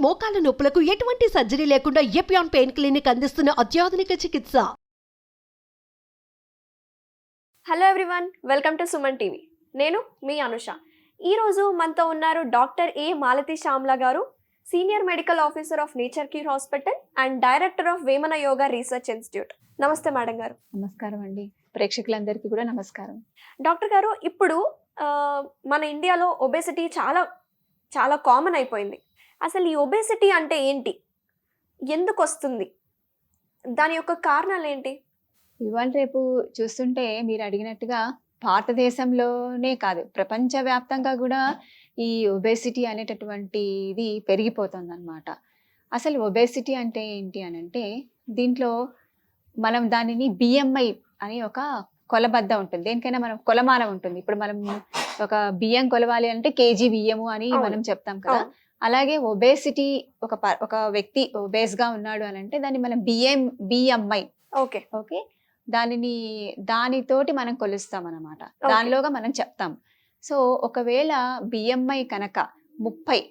మోకాల నొప్పులకు ఎటువంటి సర్జరీ లేకుండా ఎపియాన్ పెయిన్ క్లినిక్ అందిస్తున్న అత్యాధునిక చికిత్స. Hello everyone, welcome to Suman TV. నేను మీ అనుష. ఈరోజు మనతో ఉన్నారు డాక్టర్ ఏ మాలతి శ్యామ్లా గారు, senior medical officer of nature cure hospital and director of Vemana yoga research institute. నమస్తే మేడం గారు. నమస్కారం అండి, ప్రేక్షకులందరికీ కూడా నమస్కారం. డాక్టర్ గారు, ఇప్పుడు మన ఇండియాలో ఒబేసిటీ చాలా చాలా కామన్ అయిపోయింది. అసలు ఈ ఒబేసిటీ అంటే ఏంటి, ఎందుకు వస్తుంది, దాని యొక్క కారణాలు ఏంటి? ఇవాళ రేపు చూస్తుంటే మీరు అడిగినట్టుగా భారతదేశంలోనే కాదు, ప్రపంచవ్యాప్తంగా కూడా ఈ ఒబేసిటీ అనేటటువంటిది పెరిగిపోతుంది అన్నమాట. అసలు ఒబేసిటీ అంటే ఏంటి అని అంటే, దీంట్లో మనం దానిని బిఎంఐ అని ఒక కొలబద్ద ఉంటుంది. దేనికైనా మనం కొలమానం ఉంటుంది. ఇప్పుడు మనం ఒక బియ్యం కొలవాలి అంటే కేజీ బియ్యము అని మనం చెప్తాం కదా. అలాగే ఒబేసిటీ ఒక వ్యక్తి ఒబేస్ గా ఉన్నాడు అని అంటే దాన్ని మనం బిఎంఐ ఓకే ఓకే దానితోటి మనం కొలుస్తాం అన్నమాట. దానిలోగా మనం చెప్తాం. సో ఒకవేళ బిఎంఐ కనుక 30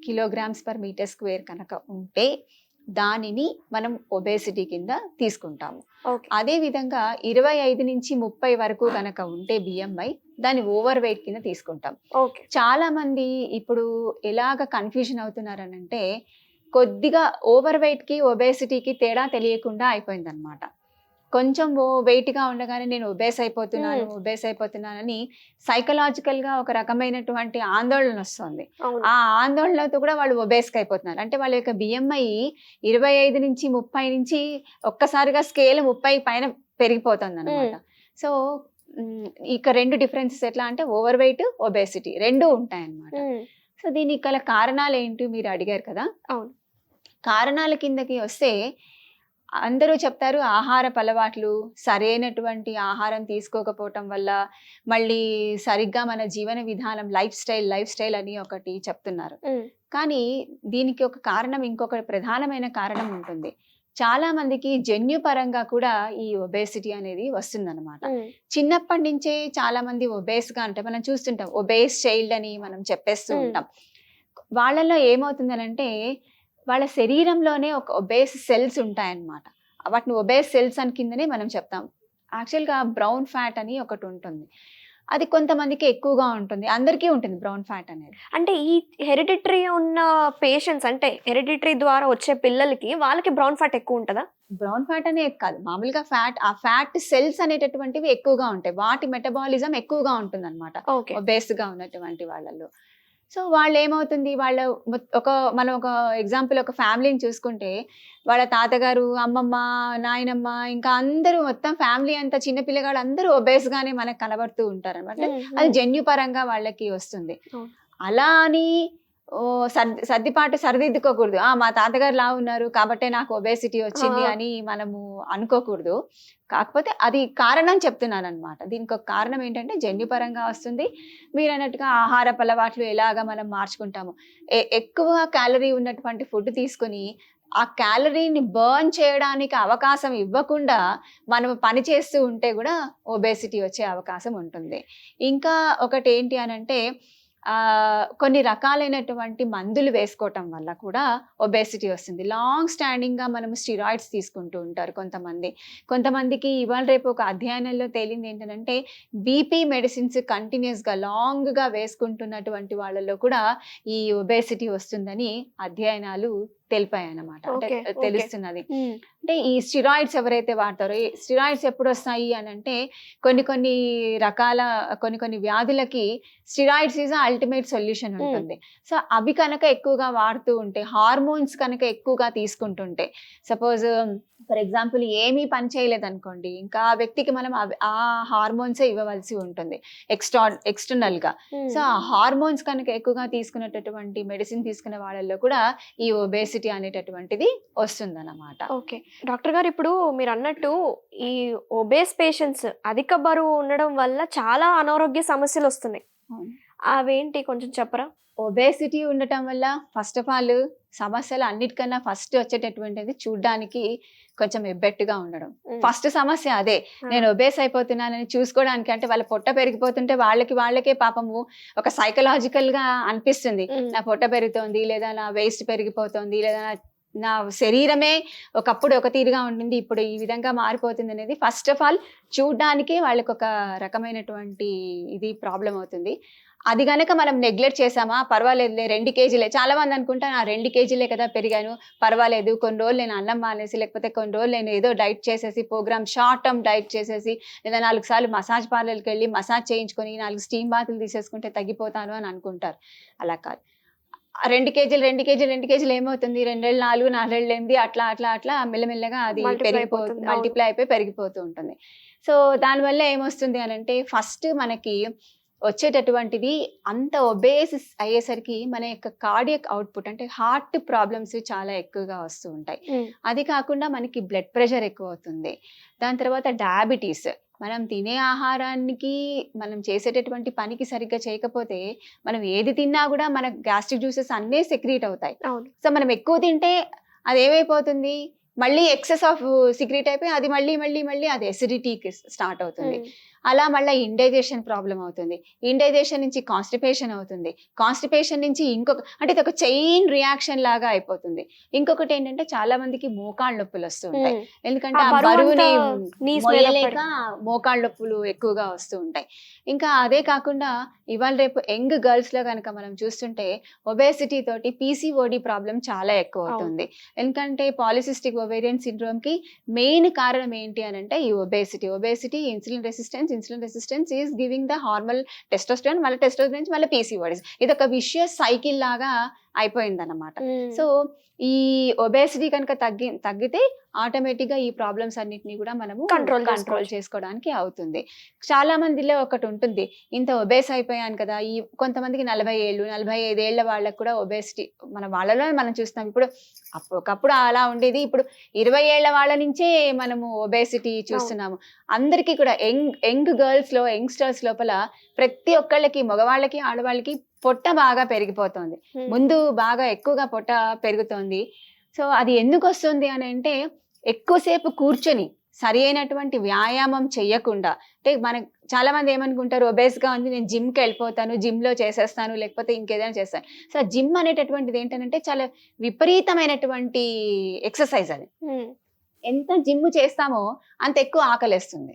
కిలోగ్రామ్స్ పర్ మీటర్ స్క్వేర్ కనుక ఉంటే దానిని మనం ఒబేసిటీ కింద తీసుకుంటాము. అదే విధంగా 25 నుంచి 30 వరకు కనుక ఉంటే బిఎంఐ, దాన్ని ఓవర్ వెయిట్ కింద తీసుకుంటాం. చాలా మంది ఇప్పుడు ఎలాగ కన్ఫ్యూజన్ అవుతున్నారనంటే, కొద్దిగా ఓవర్ వెయిట్ కి ఒబేసిటీకి తేడా తెలియకుండా అయిపోయింది అనమాట. కొంచెం వెయిట్ గా ఉండగానే నేను ఒబేస్ అయిపోతున్నానని సైకలాజికల్ గా ఒక రకమైనటువంటి ఆందోళన వస్తుంది. ఆ ఆందోళనతో కూడా వాళ్ళు ఒబేస్కి అయిపోతున్నారు. అంటే వాళ్ళ యొక్క బిఎంఐ 25 నుంచి 30 నుంచి ఒక్కసారిగా స్కేల్ 30 పైన పెరిగిపోతుంది అనమాట. సో ఇక రెండు డిఫరెన్సెస్ ఎట్లా అంటే ఓవర్ వెయిట్, ఒబేసిటీ రెండు ఉంటాయి అన్నమాట. సో దీనికి గల కారణాలు ఏంటి మీరు అడిగారు కదా. అవును, కారణాల కిందకి వస్తే అందరూ చెప్తారు ఆహారపు అలవాట్లు, సరైనటువంటి ఆహారం తీసుకోకపోవటం వల్ల, మళ్ళీ సరిగ్గా మన జీవన విధానం లైఫ్ స్టైల్ అని ఒకటి చెప్తున్నారు. కానీ దీనికి ఒక కారణం, ఇంకొక ప్రధానమైన కారణం ఉంటుంది. చాలా మందికి జన్యుపరంగా కూడా ఈ ఒబేసిటీ అనేది వస్తుందన్నమాట. చిన్నప్పటి నుంచే చాలా మంది ఒబేస్ గా అంటే మనం చూస్తుంటాం, ఒబేస్ చైల్డ్ అని మనం చెప్పేస్తూ ఉంటాం. వాళ్ళలో ఏమవుతుందనంటే వాళ్ళ శరీరంలోనే ఒక ఒబేస్ సెల్స్ ఉంటాయన్నమాట. వాటిని ఒబేస్ సెల్స్ అని కిందనే మనం చెప్తాం. యాక్చువల్గా బ్రౌన్ ఫ్యాట్ అని ఒకటి ఉంటుంది. అది కొంతమందికి ఎక్కువగా ఉంటుంది, అందరికీ ఉంటుంది బ్రౌన్ ఫ్యాట్ అనేది. అంటే ఈ హెరిడిటరీ ఉన్న పేషెంట్స్, అంటే హెరిడిటరీ ద్వారా వచ్చే పిల్లలకి వాళ్ళకి బ్రౌన్ ఫ్యాట్ ఎక్కువ ఉంటుందా? బ్రౌన్ ఫ్యాట్ అనేది కాదు, మామూలుగా ఆ ఫ్యాట్ సెల్స్ అనేటటువంటివి ఎక్కువగా ఉంటాయి. వాటి మెటబాలిజం ఎక్కువగా ఉంటుంది అనమాట ఒబేస్ గా ఉన్నటువంటి వాళ్ళలో. సో వాళ్ళు ఏమవుతుంది, మనం ఒక ఎగ్జాంపుల్ ఒక ఫ్యామిలీని చూసుకుంటే, వాళ్ళ తాతగారు, అమ్మమ్మ, నాయనమ్మ, ఇంకా అందరూ మొత్తం ఫ్యామిలీ అంతా చిన్న పిల్లగాళ్ళు అందరూ ఒబేస్ గానే మనకు కనబడుతూ ఉంటారు అనమాట. అది జన్యుపరంగా వాళ్ళకి వస్తుంది. అలా అని సరిదిద్దుకోకూడదు. మా తాతగారు లా ఉన్నారు కాబట్టే నాకు ఒబేసిటీ వచ్చింది అని మనము అనుకోకూడదు. కాకపోతే అది కారణం చెప్తున్నాను అనమాట. దీనికి ఒక కారణం ఏంటంటే జన్యుపరంగా వస్తుంది. మీరు అన్నట్టుగా ఆహారపు అలవాట్లు ఎలాగా మనం మార్చుకుంటాము, ఎక్కువ క్యాలరీ ఉన్నటువంటి ఫుడ్ తీసుకుని ఆ క్యాలరీని బర్న్ చేయడానికి అవకాశం ఇవ్వకుండా మనం పని చేస్తూ ఉంటే కూడా ఒబేసిటీ వచ్చే అవకాశం ఉంటుంది. ఇంకా ఒకటి ఏంటి అనంటే, కొన్ని రకాలైనటువంటి మందులు వేసుకోవటం వల్ల కూడా ఒబేసిటీ వస్తుంది. లాంగ్ స్టాండింగ్ గా మనం స్టిరాయిడ్స్ తీసుకుంటూ ఉంటారు కొంతమందికి. ఇవాళ రేపు ఒక అధ్యయనంలో తేలింది ఏంటంటే, బీపీ మెడిసిన్స్ కంటిన్యూస్ గా లాంగ్ గా వేసుకుంటున్నటువంటి వాళ్ళలో కూడా ఈ ఒబేసిటీ వస్తుందని అధ్యయనాలు తెలిపాయి అన్నమాట. అంటే తెలుస్తున్నది. అంటే ఈ స్టిరాయిడ్స్ ఎవరైతే వాడతారో, ఈ స్టిరాయిడ్స్ ఎప్పుడు వస్తాయి అని అంటే, కొన్ని రకాల కొన్ని వ్యాధులకి స్టిరాయిడ్స్ ఈజ్ అల్టిమేట్ సొల్యూషన్ ఉంటుంది. సో అవి కనుక ఎక్కువగా వాడుతూ ఉంటే, హార్మోన్స్ కనుక ఎక్కువగా తీసుకుంటుంటే, సపోజ్ ఫర్ ఎగ్జాంపుల్ ఏమీ పని చేయలేదు అనుకోండి, ఇంకా ఆ వ్యక్తికి మనం ఆ హార్మోన్సే ఇవ్వవలసి ఉంటుంది ఎక్స్టర్నల్ గా. సో ఆ హార్మోన్స్ కనుక ఎక్కువగా తీసుకునేటటువంటి మెడిసిన్ తీసుకునే వాళ్ళల్లో కూడా ఈ ఒబేసిటీ అనేటటువంటిది వస్తుందన్నమాట. ఓకే డాక్టర్ గారు, ఇప్పుడు మీరు అన్నట్టు ఈ ఒబేస్ పేషెంట్స్ అధిక బరువు ఉండడం వల్ల చాలా అనారోగ్య సమస్యలు వస్తున్నాయి. అవేంటి కొంచెం చెప్పరా? ఒబేసిటీ ఉండటం వల్ల ఫస్ట్ ఆఫ్ ఆల్ సమస్యలు అన్నిటికన్నా ఫస్ట్ వచ్చేటటువంటిది చూడ్డానికి కొంచెం ఎబ్బెట్టుగా ఉండడం. ఫస్ట్ సమస్య అదే. నేను ఒబేస్ అయిపోతున్నానని చూసుకోవడానికి, అంటే వాళ్ళ పొట్ట పెరిగిపోతుంటే వాళ్ళకే పాపము ఒక సైకలాజికల్ గా అనిపిస్తుంది. నా పొట్ట పెరుగుతోంది, లేదా నా వేస్ట్ పెరిగిపోతుంది, లేదా నా శరీరమే ఒకప్పుడు ఒక తీరుగా ఉండింది, ఇప్పుడు ఈ విధంగా మారిపోతుంది అనేది ఫస్ట్ ఆఫ్ ఆల్ చూడ్డానికి వాళ్ళకి ఒక రకమైనటువంటి ఇది ప్రాబ్లం అవుతుంది. అది గనక మనం నెగ్లెక్ట్ చేసామా, పర్వాలేదులే 2 కేజీలే, చాలా మంది అనుకుంటా నా 2 కేజీలే కదా పెరిగాను, పర్వాలేదు, కొన్ని రోజులు నేను అన్నం మానేసి, లేకపోతే కొన్ని రోజులు నేను ఏదో డైట్ చేసేసి, ప్రోగ్రామ్ షార్ట్ టర్మ్ డైట్ చేసేసి, లేదా 4 సార్లు మసాజ్ పార్లర్కి వెళ్ళి మసాజ్ చేయించుకొని 4 స్టీమ్ బాతులు తీసేసుకుంటే తగ్గిపోతాను అని అనుకుంటారు. అలా కాదు. 2 కేజీలు ఏమవుతుంది, 2 ఏళ్ళు 4, 4 ఏళ్ళు 8, అట్లా మెల్లమెల్లగా అది పెరిగిపోతుంది, మల్టిప్లై అయిపోయి పెరిగిపోతూ ఉంటుంది. సో దానివల్ల ఏమొస్తుంది అని అంటే, ఫస్ట్ మనకి వచ్చేటటువంటిది అంత ఒబేస్ అయ్యేసరికి మన యొక్క కార్డియక్ అవుట్పుట్, అంటే హార్ట్ ప్రాబ్లమ్స్ చాలా ఎక్కువగా వస్తూ ఉంటాయి. అది కాకుండా మనకి బ్లడ్ ప్రెషర్ ఎక్కువ అవుతుంది. దాని తర్వాత డయాబెటీస్, మనం తినే ఆహారానికి మనం చేసేటటువంటి పనికి సరిగ్గా చేయకపోతే మనం ఏది తిన్నా కూడా మన గ్యాస్ట్రిక్ జ్యూసెస్ అన్నీ సెక్రీట్ అవుతాయి. సో మనం ఎక్కువ తింటే అది ఏమైపోతుంది, మళ్ళీ ఎక్సెస్ ఆఫ్ సిక్రీట్ అయిపోయి అది మళ్ళీ అది ఎసిడిటీకి స్టార్ట్ అవుతుంది. అలా మళ్ళీ ఇండైజేషన్ ప్రాబ్లం అవుతుంది. ఇండైజేషన్ నుంచి కాన్స్టిపేషన్ అవుతుంది. కాన్స్టిపేషన్ నుంచి అంటే ఇది ఒక చైన్ రియాక్షన్ లాగా అయిపోతుంది. ఇంకొకటి ఏంటంటే చాలా మందికి మోకాళ్ళ నొప్పులు వస్తూ ఉంటాయి. ఎందుకంటే ఆ బరువుని మోయలేక మోకాళ్ళ నొప్పులు ఎక్కువగా వస్తూ ఉంటాయి. ఇంకా అదే కాకుండా ఇవాళ రేపు యంగ్ గర్ల్స్ లో కనుక మనం చూస్తుంటే ఒబేసిటీ తోటి పీసీఓడి ప్రాబ్లం చాలా ఎక్కువ అవుతుంది. ఎందుకంటే పాలిసిస్టిక్ ఒవేరియన్ సిండ్రోమ్ కి మెయిన్ కారణం ఏంటి అని అంటే ఈ obesity, insulin resistance is giving the hormone testosterone, మళ్ళీ టెస్టోస్టెరాన్ నుంచి మళ్ళీ పీసీఓడీస్. ఇది ఒక విషియస్ సైకిల్ లాగా అయిపోయింది అన్నమాట. సో ఈ ఒబేసిటీ కనుక తగ్గితే ఆటోమేటిక్ గా ఈ ప్రాబ్లమ్స్ అన్నిటిని కూడా మనము కంట్రోల్ చేసుకోవడానికి అవుతుంది. చాలా మందిలో ఒకటి ఉంటుంది, ఇంత ఒబేస్ అయిపోయాను కదా, ఈ కొంతమందికి 40 ఏళ్ళు 45 ఏళ్ల వాళ్ళకు కూడా ఒబేసిటీ మన వాళ్ళలో మనం చూస్తాం. ఇప్పుడు ఒకప్పుడు అలా ఉండేది, ఇప్పుడు 20 ఏళ్ల వాళ్ళ నుంచే మనము ఒబేసిటీ చూస్తున్నాము. అందరికీ కూడా యంగ్ గర్ల్స్ లో, యంగ్స్టర్స్ లోపల ప్రతి ఒక్కళ్ళకి, మగవాళ్ళకి ఆడవాళ్ళకి పొట్ట బాగా పెరిగిపోతుంది. ముందు బాగా ఎక్కువగా పొట్ట పెరుగుతోంది. సో అది ఎందుకు వస్తుంది అని అంటే, ఎక్కువసేపు కూర్చొని సరి అయినటువంటి వ్యాయామం చెయ్యకుండా, అంటే మనకు చాలా మంది ఏమనుకుంటారు, ఒబేస్ గా ఉంది, నేను జిమ్కి వెళ్ళిపోతాను, జిమ్ లో చేసేస్తాను, లేకపోతే ఇంకేదైనా చేస్తాను. సో జిమ్ అనేటటువంటిది ఏంటంటే చాలా విపరీతమైనటువంటి ఎక్సర్సైజ్. అది ఎంత జిమ్ చేస్తామో అంత ఎక్కువ ఆకలేస్తుంది.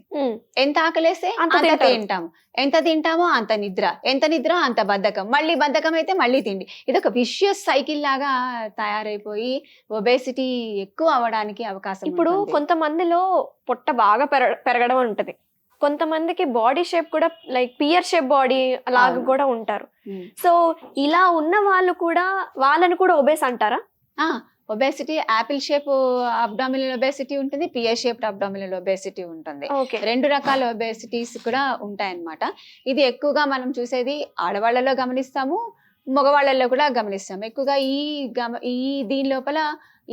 ఎంత ఆకలేస్తే అంత తింటాము, ఎంత తింటామో అంత నిద్ర, ఎంత నిద్ర అంత బద్ధకం, మళ్ళీ బద్ధకం అయితే మళ్ళీ తిండి. ఇది ఒక విషియస్ సైకిల్ లాగా తయారైపోయి ఒబేసిటీ ఎక్కువ అవ్వడానికి అవకాశం. ఇప్పుడు కొంతమందిలో పొట్ట బాగా పెరగడం ఉంటది, కొంతమందికి బాడీ షేప్ కూడా లైక్ పియర్ షేప్ బాడీ అలాగా కూడా ఉంటారు. సో ఇలా ఉన్న వాళ్ళని కూడా ఒబేస్ అంటారా? Obesity Apple shape abdominal obesity ఉంటుంది, పియర్ షేప్డ్ అబ్డామినల్ ఒబేసిటీ ఉంటుంది. 2 రకాల ఒబేసిటీస్ కూడా ఉంటాయన్నమాట. ఇది ఎక్కువగా మనం చూసేది ఆడవాళ్ళలో గమనిస్తాము, మగవాళ్ళలో కూడా గమనిస్తాము. ఎక్కువగా ఈ దీని లోపల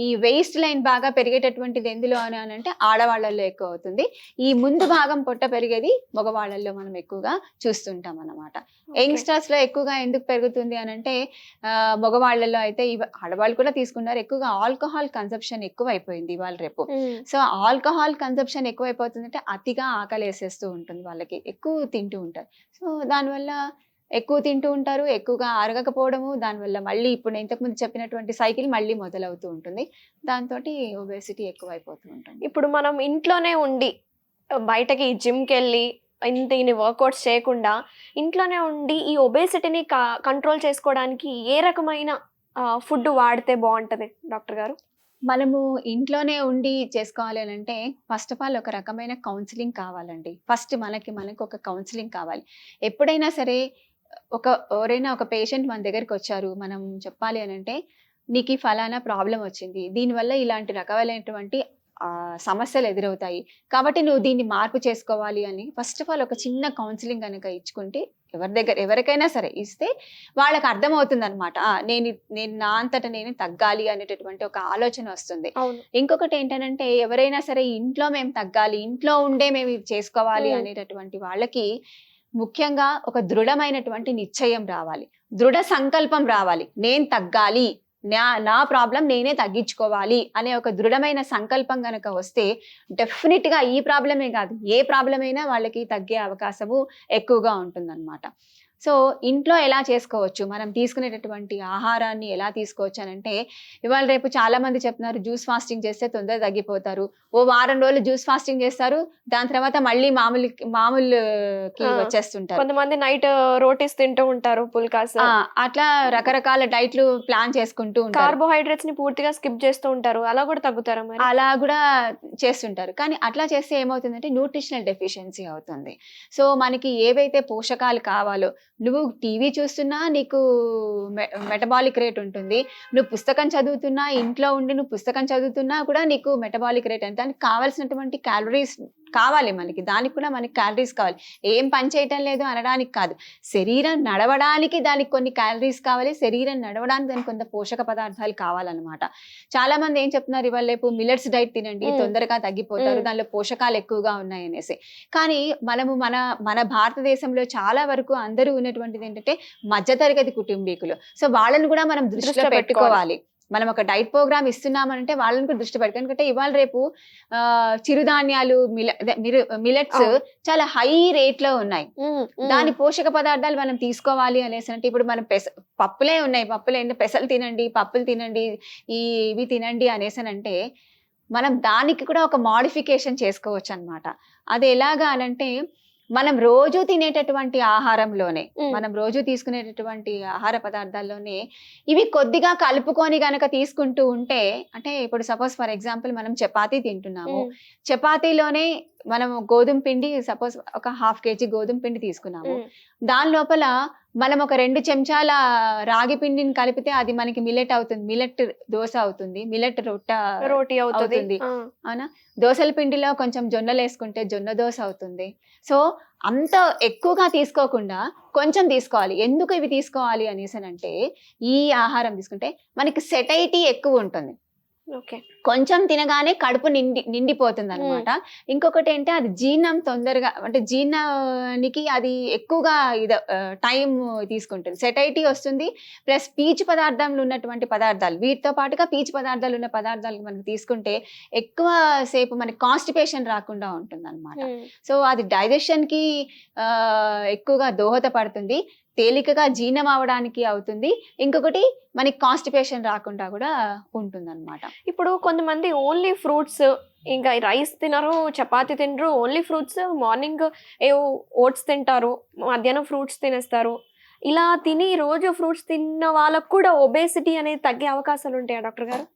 ఈ వేస్ట్ లైన్ బాగా పెరిగేటటువంటిది ఎందులో అని అంటే ఆడవాళ్ళల్లో ఎక్కువ అవుతుంది. ఈ ముందు భాగం పొట్ట పెరిగేది మగవాళ్ళల్లో మనం ఎక్కువగా చూస్తుంటాం అన్నమాట. యంగ్స్టర్స్ లో ఎక్కువగా ఎందుకు పెరుగుతుంది అని అంటే, మగవాళ్ళలో అయితే ఆడవాళ్ళు కూడా తీసుకున్నారు, ఎక్కువగా ఆల్కహాల్ కన్సంప్షన్ ఎక్కువ అయిపోయింది ఇవాళ రేపు. సో ఆల్కహాల్ కన్సంప్షన్ ఎక్కువ అయిపోతుంది అంటే అతిగా ఆకలి వేసేస్తూ ఉంటుంది, వాళ్ళకి ఎక్కువ తింటూ ఉంటారు. సో దానివల్ల ఎక్కువ తింటూ ఉంటారు, ఎక్కువగా అరగకపోవడము, దానివల్ల మళ్ళీ ఇప్పుడు నేను ఇంతకుముందు చెప్పినటువంటి సైకిల్ మళ్ళీ మొదలవుతూ ఉంటుంది. దాంతో ఒబేసిటీ ఎక్కువ అయిపోతూ ఉంటుంది. ఇప్పుడు మనం ఇంట్లోనే ఉండి, బయటకి జిమ్కి వెళ్ళి ఇన్ని వర్కౌట్స్ చేయకుండా ఇంట్లోనే ఉండి ఈ ఒబేసిటీని కంట్రోల్ చేసుకోవడానికి ఏ రకమైన ఫుడ్ వాడితే బాగుంటుంది డాక్టర్ గారు? మనము ఇంట్లోనే ఉండి చేసుకోవాలి అని అంటే ఫస్ట్ ఆఫ్ ఆల్ ఒక రకమైన కౌన్సిలింగ్ కావాలండి. ఫస్ట్ మనకి ఒక కౌన్సిలింగ్ కావాలి. ఎప్పుడైనా సరే ఎవరైనా ఒక పేషెంట్ మన దగ్గరికి వచ్చారు, మనం చెప్పాలి అని అంటే, నీకు ఫలానా ప్రాబ్లం వచ్చింది, దీనివల్ల ఇలాంటి రకాలైనటువంటి సమస్యలు ఎదురవుతాయి, కాబట్టి నువ్వు దీన్ని మార్పు చేసుకోవాలి అని ఫస్ట్ ఆఫ్ ఆల్ ఒక చిన్న కౌన్సిలింగ్ కనుక ఇచ్చుకుంటే, ఎవరికైనా సరే ఇస్తే వాళ్ళకి అర్థమవుతుంది అనమాట. నేను నా అంతటా నేను తగ్గాలి అనేటటువంటి ఒక ఆలోచన వస్తుంది. ఇంకొకటి ఏంటంటే, ఎవరైనా సరే ఇంట్లో మేము తగ్గాలి, ఇంట్లో ఉండే మేము ఇది చేసుకోవాలి అనేటటువంటి వాళ్ళకి ముఖ్యంగా ఒక దృఢమైనటువంటి నిశ్చయం రావాలి, దృఢ సంకల్పం రావాలి. నేను తగ్గాలి, నా ప్రాబ్లం నేనే తగ్గించుకోవాలి అనే ఒక దృఢమైన సంకల్పం గనక వస్తే డెఫినెట్ గా ఈ ప్రాబ్లమే కాదు, ఏ ప్రాబ్లం అయినా వాళ్ళకి తగ్గే అవకాశము ఎక్కువగా ఉంటుందన్నమాట. సో ఇంట్లో ఎలా చేసుకోవచ్చు, మనం తీసుకునేటటువంటి ఆహారాన్ని ఎలా తీసుకోవచ్చు అని అంటే, ఇవాళ రేపు చాలా మంది చెప్తున్నారు జ్యూస్ ఫాస్టింగ్ చేస్తే తొందరగా తగ్గిపోతారు. ఓ వారం రోజులు జ్యూస్ ఫాస్టింగ్ చేస్తారు, దాని తర్వాత మళ్ళీ మామూలుకి వచ్చేస్తుంటారు. కొంతమంది నైట్ రోటీస్ తింటూ ఉంటారు, పుల్కాస్, అట్లా రకరకాల డైట్లు ప్లాన్ చేసుకుంటూ ఉంటారు. కార్బోహైడ్రేట్స్ ని పూర్తిగా స్కిప్ చేస్తూ ఉంటారు. అలా కూడా తగ్గుతారా మరి? అలా కూడా చేస్తుంటారు, కానీ అట్లా చేస్తే ఏమవుతుందంటే న్యూట్రిషనల్ డెఫిషియన్సీ అవుతుంది. సో మనకి ఏవైతే పోషకాలు కావాలో, నువ్వు టీవీ చూస్తున్నా నీకు మెటబాలిక్ రేట్ ఉంటుంది, నువ్వు పుస్తకం చదువుతున్నా, ఇంట్లో ఉండి నువ్వు పుస్తకం చదువుతున్నా కూడా నీకు మెటబాలిక్ రేట్ అంటే దానికి కావాల్సినటువంటి క్యాలరీస్ కావాలి మనకి, దానికి కూడా మనకి క్యాలరీస్ కావాలి. ఏం పని చేయటం లేదు అనడానికి కాదు, శరీరం నడవడానికి దానికి కొన్ని క్యాలరీస్ కావాలి, శరీరం నడవడానికి దానికి కొంత పోషక పదార్థాలు కావాలన్నమాట. చాలా మంది ఏం చెప్తున్నారు, ఇవాళ రేపు మిల్లెట్స్ డైట్ తినండి తొందరగా తగ్గిపోతారు, దానిలో పోషకాలు ఎక్కువగా ఉన్నాయి అనేసి. కానీ మనము మన భారతదేశంలో చాలా వరకు అందరూ ఉన్నటువంటిది ఏంటంటే మధ్యతరగతి కుటుంబీకులు. సో వాళ్ళని కూడా మనం దృష్టిలో పెట్టుకోవాలి. మనం ఒక డైట్ ప్రోగ్రామ్ ఇస్తున్నామంటే వాళ్ళని కూడా దృష్టి పెట్టుకోవాలి. ఎందుకంటే ఇవాళ రేపు చిరుధాన్యాలు, మిలెట్స్ చాలా హై రేట్ లో ఉన్నాయి, దాని పోషక పదార్థాలు మనం తీసుకోవాలి అనేసి అంటే, ఇప్పుడు మనం పప్పులే ఉన్నాయి, పెసలు తినండి, పప్పులు తినండి, ఇవి తినండి అనేసి అంటే మనం దానికి కూడా ఒక మోడిఫికేషన్ చేసుకోవచ్చు అన్నమాట. అది ఎలాగా అనంటే, మనం రోజు తినేటటువంటి ఆహారంలోనే, మనం రోజు తీసుకునేటటువంటి ఆహార పదార్థాల్లోనే ఇవి కొద్దిగా కలుపుకొని గనక తీసుకుంటూ ఉంటే, అంటే ఇప్పుడు సపోజ్ ఫర్ ఎగ్జాంపుల్ మనం చపాతీ తింటున్నాము, చపాతీలోనే మనము గోధుమ పిండి, సపోజ్ ఒక 1/2 kg గోధుమ పిండి తీసుకున్నాము, దాని లోపల మనం ఒక 2 చెంచాల రాగి పిండిని కలిపితే అది మనకి మిల్లెట్ అవుతుంది, మిల్లెట్ దోశ అవుతుంది, మిల్లెట్ రోటీ అవుతుంది. అవునా? దోశల పిండిలో కొంచెం జొన్నలు వేసుకుంటే జొన్న దోశ అవుతుంది. సో అంత ఎక్కువగా తీసుకోకుండా కొంచెం తీసుకోవాలి. ఎందుకు ఇవి తీసుకోవాలి అనేసి అంటే, ఈ ఆహారం తీసుకుంటే మనకి సెటైటీ ఎక్కువ ఉంటుంది. కొంచెం తినగానే కడుపు నిండిపోతుంది అనమాట. ఇంకొకటి ఏంటంటే అది జీర్ణం తొందరగా, అంటే జీర్ణానికి అది ఎక్కువగా టైం తీసుకుంటుంది, సెటైటీ వస్తుంది. ప్లస్ పీచు పదార్థంలో ఉన్నటువంటి పదార్థాలు, వీటితో పాటుగా పీచు పదార్థాలు ఉన్న పదార్థాలు మనకి తీసుకుంటే ఎక్కువ సేపు మనకి కాన్స్టిపేషన్ రాకుండా ఉంటుంది అనమాట. సో అది డైజెషన్ కి ఎక్కువగా దోహదపడుతుంది, తేలికగా జీర్ణం అవడానికి అవుతుంది. ఇంకొకటి మనకి కాన్స్టిపేషన్ రాకుండా కూడా ఉంటుంది అనమాట. ఇప్పుడు కొంతమంది ఓన్లీ ఫ్రూట్స్, ఇంకా రైస్ తినరు, చపాతీ తినరు, ఓన్లీ ఫ్రూట్స్, మార్నింగ్ ఏవో ఓట్స్ తింటారు, మధ్యాహ్నం ఫ్రూట్స్ తినేస్తారు. ఇలా తిని రోజు ఫ్రూట్స్ తిన్న వాళ్ళకు కూడా ఒబేసిటీ అనేది తగ్గే అవకాశాలు ఉంటాయా డాక్టర్ గారు?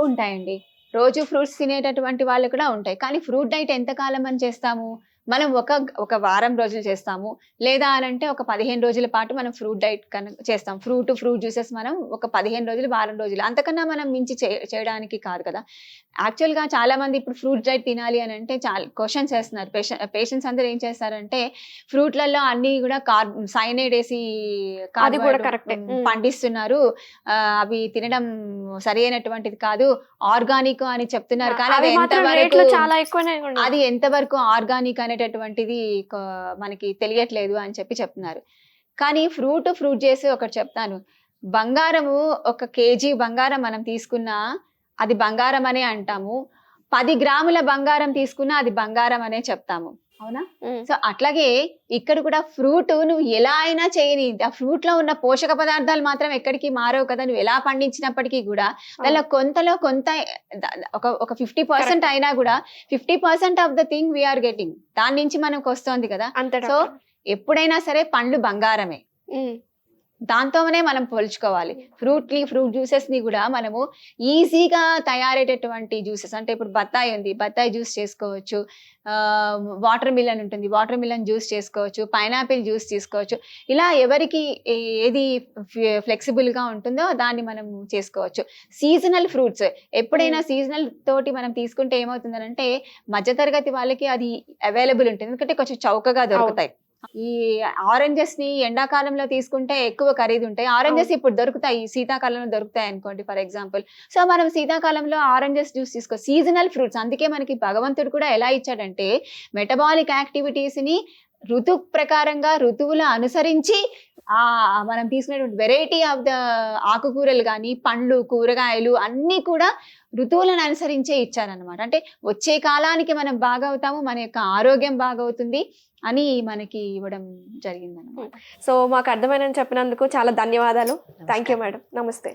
ఉంటాయండి, రోజు ఫ్రూట్స్ తినేటటువంటి వాళ్ళు కూడా ఉంటాయి. కానీ ఫ్రూట్ డైట్ ఎంతకాలం అని చేస్తాము? మనం ఒక వారం రోజులు చేస్తాము, లేదా అనంటే ఒక 15 రోజుల పాటు మనం ఫ్రూట్ డైట్ కనుక చేస్తాం. ఫ్రూట్ జ్యూసెస్ మనం ఒక 15 రోజులు, వారం రోజులు, అంతకన్నా మనం మించి చేయడానికి కాదు కదా. యాక్చువల్గా చాలా మంది ఇప్పుడు ఫ్రూట్ డైట్ తినాలి అని అంటే చాలా క్వశ్చన్స్ వేస్తున్నారు. పేషెంట్స్ అందరూ ఏం చేస్తారంటే, ఫ్రూట్లలో అన్ని కూడా సైనైడ్ వేసి పండిస్తున్నారు, అవి తినడం సరి అయినటువంటిది కాదు, ఆర్గానిక్ అని చెప్తున్నారు. కానీ అది ఎంతవరకు ఆర్గానిక్ అనేటటువంటిది మనకి తెలియట్లేదు అని చెప్తున్నారు. కానీ ఫ్రూట్ చేసి ఒకటి చెప్తాను, బంగారము 1 kg బంగారం మనం తీసుకున్నా అది బంగారం అనే అంటాము, 10 గ్రాముల బంగారం తీసుకున్నా అది బంగారం అనే చెప్తాము, అవునా? సో అట్లాగే ఇక్కడ కూడా ఫ్రూట్ నువ్వు ఎలా అయినా చేయని, ఆ ఫ్రూట్ లో ఉన్న పోషక పదార్థాలు మాత్రం ఎక్కడికి మారవు కదా. నువ్వు ఎలా పండించినప్పటికీ కూడా దానిలో కొంత ఒక 50% అయినా కూడా 50% of the thing we are getting, దాని నుంచి మనకు వస్తుంది కదా. సో ఎప్పుడైనా సరే పండ్లు బంగారమే, దాంతోనే మనం పోల్చుకోవాలి. ఫ్రూట్ జ్యూసెస్ ని కూడా మనము ఈజీగా తయారయ్యేటటువంటి జ్యూసెస్, అంటే ఇప్పుడు బత్తాయి ఉంది, బత్తాయి జ్యూస్ చేసుకోవచ్చు, వాటర్ మిలన్ ఉంటుంది, వాటర్ మిలన్ జ్యూస్ చేసుకోవచ్చు, పైనాపిల్ జ్యూస్ తీసుకోవచ్చు. ఇలా ఎవరికి ఏది ఫ్లెక్సిబుల్ గా ఉంటుందో దాన్ని మనం చేసుకోవచ్చు. సీజనల్ ఫ్రూట్స్ ఎప్పుడైనా సీజనల్ తోటి మనం తీసుకుంటే ఏమవుతుందంటే, మధ్యతరగతి వాళ్ళకి అది అవైలబుల్ ఉంటుంది, ఎందుకంటే కొంచెం చౌకగా దొరుకుతాయి. ఈ ఆరెంజెస్ ని ఎండాకాలంలో తీసుకుంటే ఎక్కువ ఖరీదు ఉంటాయి, ఆరెంజెస్ ఇప్పుడు దొరుకుతాయి, శీతాకాలంలో దొరుకుతాయి అనుకోండి ఫర్ ఎగ్జాంపుల్. సో మనం శీతాకాలంలో ఆరెంజెస్ జ్యూస్ తీసుకో, సీజనల్ ఫ్రూట్స్. అందుకే మనకి భగవంతుడు కూడా ఎలా ఇచ్చాడంటే, మెటబాలిక్ యాక్టివిటీస్ ని ఋతు ప్రకారంగా ఋతువుల అనుసరించి ఆ మనం తీసుకునేటువంటి వెరైటీ ఆఫ్ ద ఆకుకూరలు కానీ పండ్లు కూరగాయలు అన్నీ కూడా ఋతువులను అనుసరించే ఇచ్చారనమాట. అంటే వచ్చే కాలానికి మనం బాగవుతాము, మన యొక్క ఆరోగ్యం బాగవుతుంది అని మనకి ఇవ్వడం జరిగిందనమాట. సో మాకు అర్థమైనని చెప్పినందుకు చాలా ధన్యవాదాలు. Thank you madam. నమస్తే.